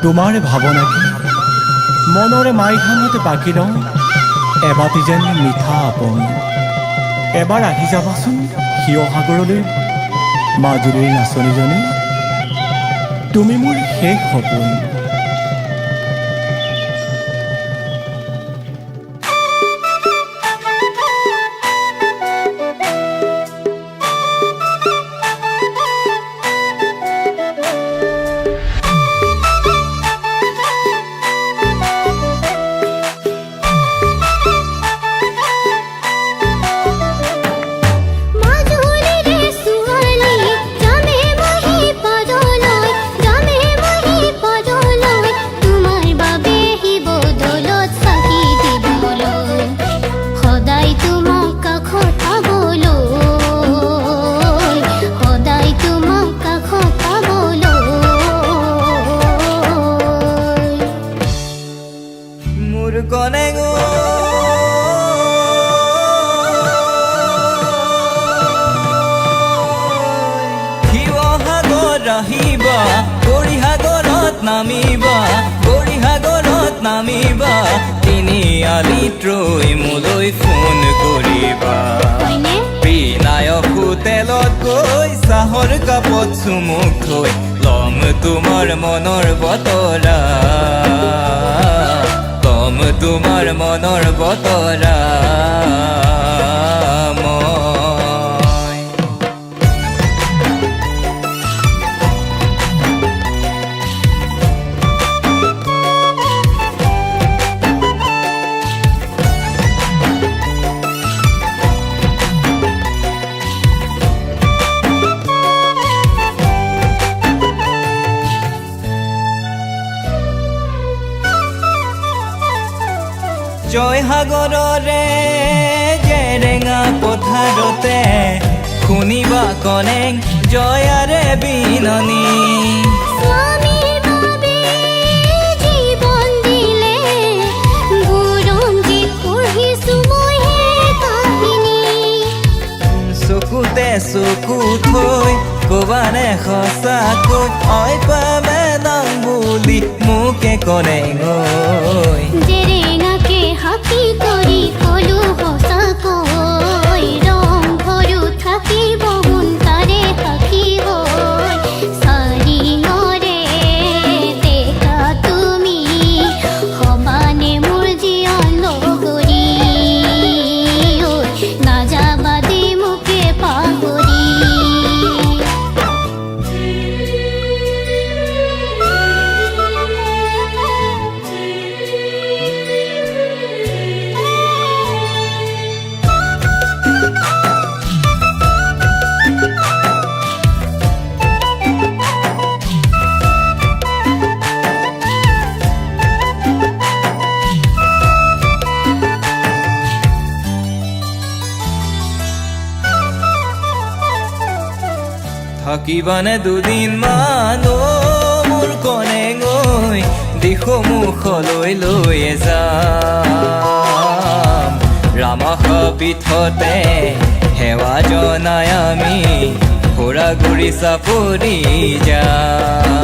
তোমাৰ ভাৱনাকে মনৰে মাইখানতে পাকি লওঁ এবাটি যেন মিঠা আপোন এবাৰ আহি যাবাচোন শিৱসাগৰলৈ মাজুলীৰ নাচনীজনী তুমি মোৰ শেষ সপোন নামিবা তিনিআলিলৈ মোলৈ ফোন কৰিবা বিনায়ক হোটেলত গৈ চাহৰ কাপত চুমুক থৈ ল'ম তোমাৰ মনৰ বতৰা ল'ম তোমাৰ মনৰ বতৰা জয়সাগৰৰে জেৰেঙা পথাৰতে শুনিবা কনেক জয়াৰে বিননি চকুতে চকু থৈ কবানে সঁচাকৈ অই পামে নাম বুলি মোকে কনেক হাকি কৰি কলো সঁচাকৈ ৰং ভৰো থাকিব সোনকালে সাকি হৈ চাৰিঙৰে টেকা তুমি সমানে মোৰ জীয়ন লগৰী নাযাবা দে মোকে পাহৰি থাকিবানে দুদিনমান মোৰ কনেক দিশো মুখলৈ লৈ যাম ৰামাসা পীঠতে সেৱা জনাই আমি ঘূৰা ঘূৰি চাপৰি যাম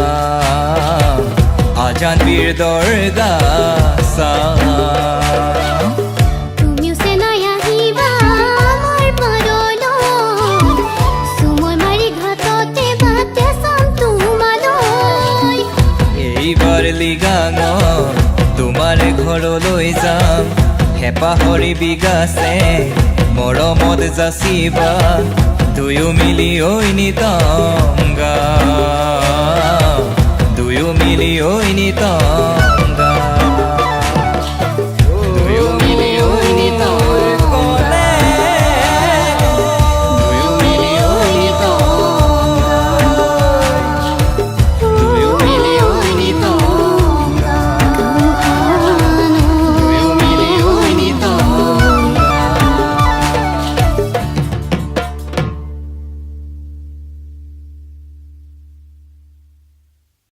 আজান পীৰ দৰগা চাম তোমাৰ ঘৰলৈ যাম হেঁপাহৰি বিগাছে মৰমত যাচিবা দুয়ো মিলি ঐ নিতম গা দুয়ো মিলি ঐ নিতম